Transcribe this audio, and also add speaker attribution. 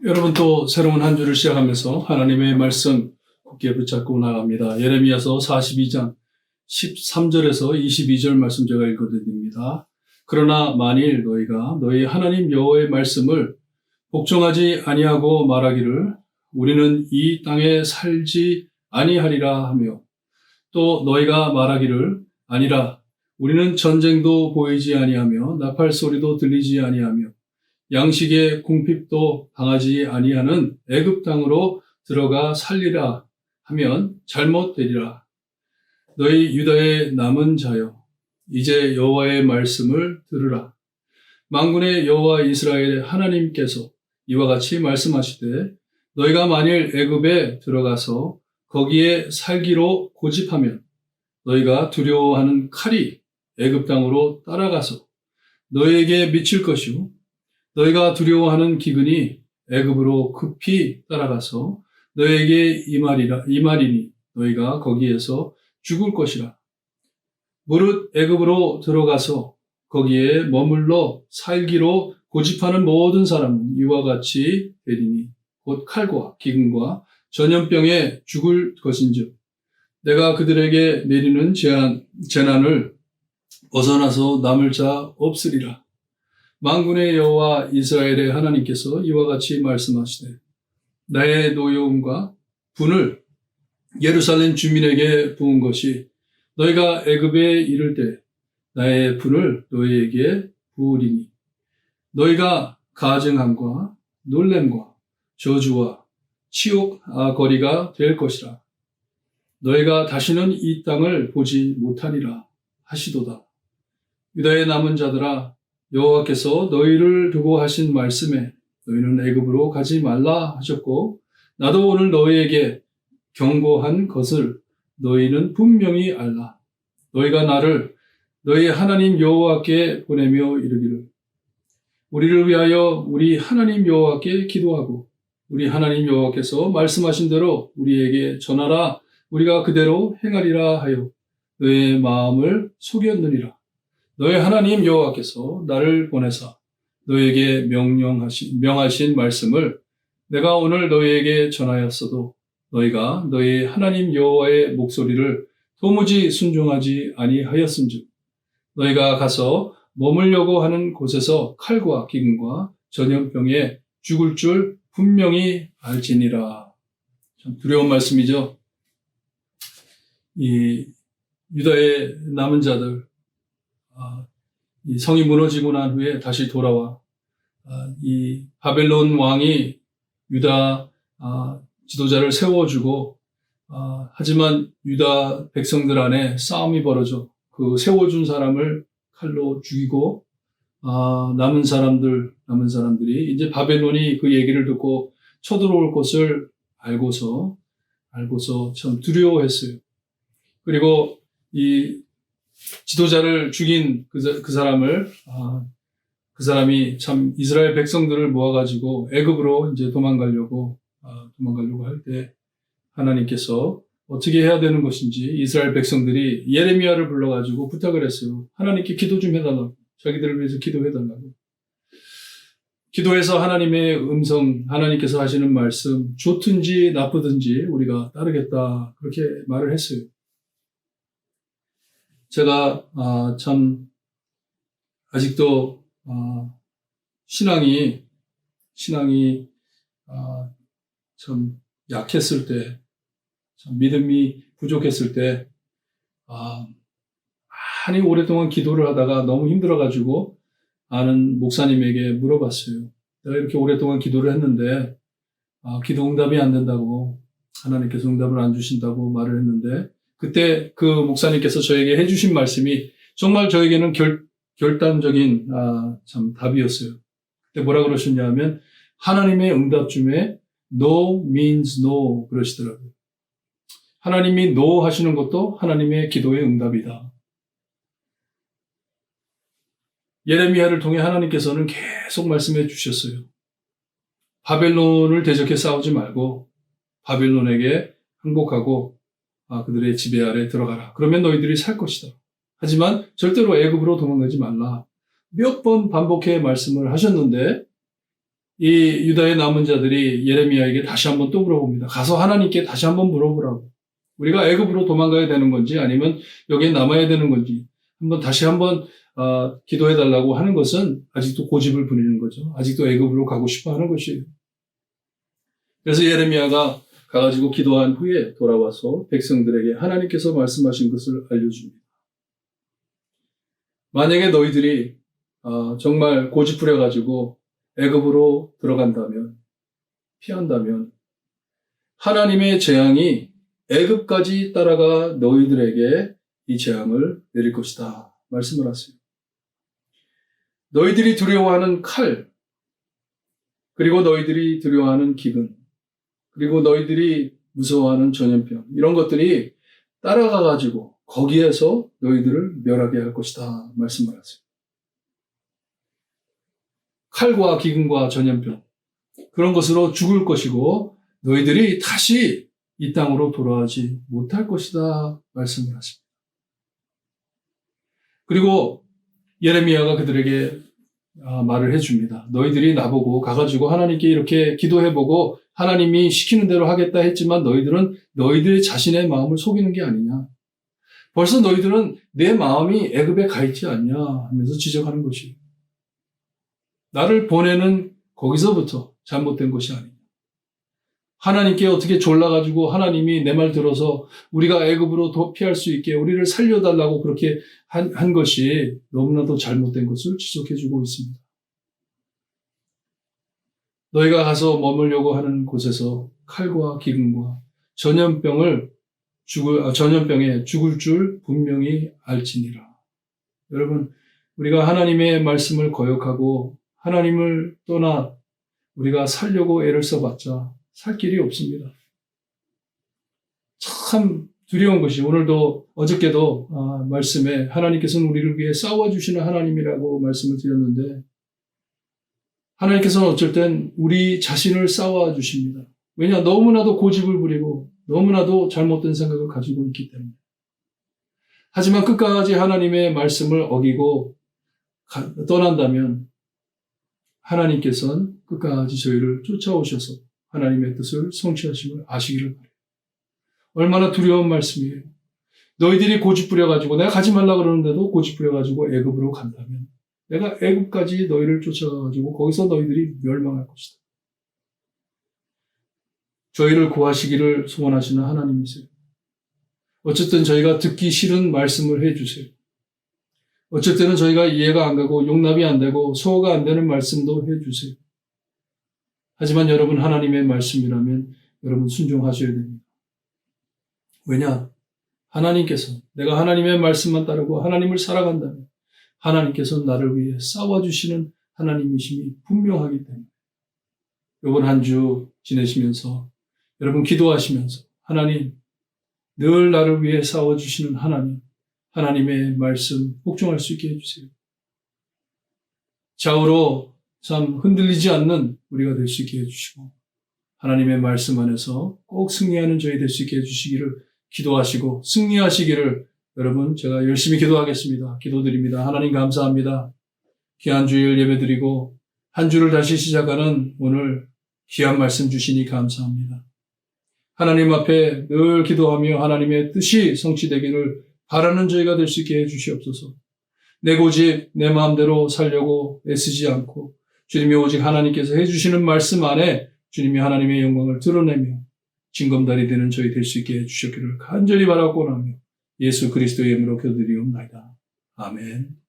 Speaker 1: 여러분 또 새로운 한 주를 시작하면서 하나님의 말씀 굳게 붙잡고 나갑니다. 예레미야서 42장 13절에서 22절 말씀 제가 읽어드립니다. 그러나 만일 너희가 너희 하나님 여호와의 말씀을 복종하지 아니하고 말하기를 우리는 이 땅에 살지 아니하리라 하며 또 너희가 말하기를 아니라 우리는 전쟁도 보이지 아니하며 나팔 소리도 들리지 아니하며 양식의 궁핍도 당하지 아니하는 애굽 땅으로 들어가 살리라 하면 잘못되리라. 너희 유다의 남은 자여, 이제 여호와의 말씀을 들으라. 만군의 여호와 이스라엘 하나님께서 이와 같이 말씀하시되 너희가 만일 애굽에 들어가서 거기에 살기로 고집하면 너희가 두려워하는 칼이 애굽 땅으로 따라가서 너희에게 미칠 것이요 너희가 두려워하는 기근이 애굽으로 급히 따라가서 너희에게 임하리니 너희가 거기에서 죽을 것이라. 무릇 애굽으로 들어가서 거기에 머물러 살기로 고집하는 모든 사람은 이와 같이 되리니 곧 칼과 기근과 전염병에 죽을 것인즉 내가 그들에게 내리는 재난을 벗어나서 남을 자 없으리라. 만군의 여호와 이스라엘의 하나님께서 이와 같이 말씀하시되 나의 노여움과 분을 예루살렘 주민에게 부은 것이 너희가 애굽에 이를 때 나의 분을 너희에게 부으리니 너희가 가증함과 놀램과 저주와 치욕거리가 될 것이라. 너희가 다시는 이 땅을 보지 못하리라 하시도다. 유다의 남은 자들아, 여호와께서 너희를 두고 하신 말씀에 너희는 애굽으로 가지 말라 하셨고 나도 오늘 너희에게 경고한 것을 너희는 분명히 알라. 너희가 나를 너희 하나님 여호와께 보내며 이르기를 우리를 위하여 우리 하나님 여호와께 기도하고 우리 하나님 여호와께서 말씀하신 대로 우리에게 전하라. 우리가 그대로 행하리라 하여 너희의 마음을 속였느니라. 너희 하나님 여호와께서 나를 보내사 너희에게 명하신 말씀을 내가 오늘 너희에게 전하였어도 너희가 너희 하나님 여호와의 목소리를 도무지 순종하지 아니하였음즉 너희가 가서 머물려고 하는 곳에서 칼과 기근과 전염병에 죽을 줄 분명히 알지니라. 참 두려운 말씀이죠. 이 유다의 남은 자들 이 성이 무너지고 난 후에 다시 돌아와 이 바벨론 왕이 유다 지도자를 세워주고 하지만 유다 백성들 안에 싸움이 벌어져 그 세워준 사람을 칼로 죽이고 남은 사람들이 이제 바벨론이 그 얘기를 듣고 쳐들어올 것을 알고서 참 두려워했어요. 그리고 이 지도자를 죽인 그 사람이 참 이스라엘 백성들을 모아가지고 애굽으로 이제 도망가려고 할 때 하나님께서 어떻게 해야 되는 것인지 이스라엘 백성들이 예레미야를 불러가지고 부탁을 했어요. 하나님께 기도 좀 해달라고. 자기들을 위해서 기도해달라고. 기도해서 하나님의 음성, 하나님께서 하시는 말씀, 좋든지 나쁘든지 우리가 따르겠다. 그렇게 말을 했어요. 제가 참 아직도 신앙이 참 약했을 때, 참 믿음이 부족했을 때 많이 오랫동안 기도를 하다가 너무 힘들어가지고 아는 목사님에게 물어봤어요. 내가 이렇게 오랫동안 기도를 했는데 기도 응답이 안 된다고 하나님께서 응답을 안 주신다고 말을 했는데 그때 그 목사님께서 저에게 해주신 말씀이 정말 저에게는 결단적인 참 답이었어요. 그때 뭐라 그러셨냐 하면 하나님의 응답 중에 no means no 그러시더라고요. 하나님이 no 하시는 것도 하나님의 기도의 응답이다. 예레미야를 통해 하나님께서는 계속 말씀해 주셨어요. 바벨론을 대적해 싸우지 말고 바벨론에게 항복하고 그들의 지배 아래 들어가라. 그러면 너희들이 살 것이다. 하지만 절대로 애굽으로 도망가지 말라. 몇 번 반복해 말씀을 하셨는데 이 유다의 남은 자들이 예레미야에게 다시 한번 또 물어봅니다. 가서 하나님께 다시 한번 물어보라고. 우리가 애굽으로 도망가야 되는 건지 아니면 여기에 남아야 되는 건지 다시 한번 기도해달라고 하는 것은 아직도 고집을 부리는 거죠. 아직도 애굽으로 가고 싶어 하는 것이에요. 그래서 예레미야가 가가지고 기도한 후에 돌아와서 백성들에게 하나님께서 말씀하신 것을 알려줍니다. 만약에 너희들이 정말 고집 부려가지고 애굽으로 들어간다면, 피한다면 하나님의 재앙이 애굽까지 따라가 너희들에게 이 재앙을 내릴 것이다 말씀을 하세요. 너희들이 두려워하는 칼, 그리고 너희들이 두려워하는 기근, 그리고 너희들이 무서워하는 전염병, 이런 것들이 따라가가지고 거기에서 너희들을 멸하게 할 것이다 말씀을 하세요. 칼과 기근과 전염병, 그런 것으로 죽을 것이고 너희들이 다시 이 땅으로 돌아오지 못할 것이다 말씀을 하십니다. 그리고 예레미야가 그들에게 말을 해줍니다. 너희들이 나보고 가가지고 하나님께 이렇게 기도해보고 하나님이 시키는 대로 하겠다 했지만 너희들은 너희들 자신의 마음을 속이는 게 아니냐. 벌써 너희들은 내 마음이 애굽에 가 있지 않냐 하면서 지적하는 것이에요. 나를 보내는 거기서부터 잘못된 것이 아니냐. 하나님께 어떻게 졸라가지고 하나님이 내 말 들어서 우리가 애굽으로 피할 수 있게 우리를 살려달라고 그렇게 한 것이 너무나도 잘못된 것을 지적해주고 있습니다. 너희가 가서 머물려고 하는 곳에서 칼과 기근과 전염병에 죽을 줄 분명히 알지니라. 여러분, 우리가 하나님의 말씀을 거역하고 하나님을 떠나 우리가 살려고 애를 써봤자 살 길이 없습니다. 참 두려운 것이 오늘도 어저께도 말씀에 하나님께서는 우리를 위해 싸워주시는 하나님이라고 말씀을 드렸는데 하나님께서는 어쩔 땐 우리 자신을 싸워주십니다. 왜냐? 너무나도 고집을 부리고 너무나도 잘못된 생각을 가지고 있기 때문에. 하지만 끝까지 하나님의 말씀을 어기고 떠난다면 하나님께서는 끝까지 저희를 쫓아오셔서 하나님의 뜻을 성취하심을 아시기를 바라요. 얼마나 두려운 말씀이에요. 너희들이 고집 부려가지고 내가 가지 말라 그러는데도 고집 부려가지고 애굽으로 간다면 내가 애굽까지 너희를 쫓아가가지고 거기서 너희들이 멸망할 것이다. 저희를 구하시기를 소원하시는 하나님이세요. 어쨌든 저희가 듣기 싫은 말씀을 해주세요. 어쩔 때는 저희가 이해가 안 가고 용납이 안 되고 소화가 안 되는 말씀도 해주세요. 하지만 여러분 하나님의 말씀이라면 여러분 순종하셔야 됩니다. 왜냐? 하나님께서 내가 하나님의 말씀만 따르고 하나님을 살아간다면 하나님께서 나를 위해 싸워주시는 하나님이심이 분명하기 때문에 이번 한 주 지내시면서 여러분 기도하시면서 하나님 늘 나를 위해 싸워주시는 하나님의 말씀 복종할 수 있게 해주세요. 좌우로 참 흔들리지 않는 우리가 될 수 있게 해주시고 하나님의 말씀 안에서 꼭 승리하는 저희 될 수 있게 해주시기를 기도하시고 승리하시기를 여러분 제가 열심히 기도하겠습니다. 기도드립니다. 하나님 감사합니다. 귀한 주일 예배드리고 한 주를 다시 시작하는 오늘 귀한 말씀 주시니 감사합니다. 하나님 앞에 늘 기도하며 하나님의 뜻이 성취되기를 바라는 저희가 될 수 있게 해주시옵소서. 내 고집, 내 마음대로 살려고 애쓰지 않고 주님이 오직 하나님께서 해주시는 말씀 안에 주님이 하나님의 영광을 드러내며 징검다리 되는 저희 될 수 있게 해주셨기를 간절히 바라고 나며 예수 그리스도의 이름으로 기도드리옵나이다. 아멘.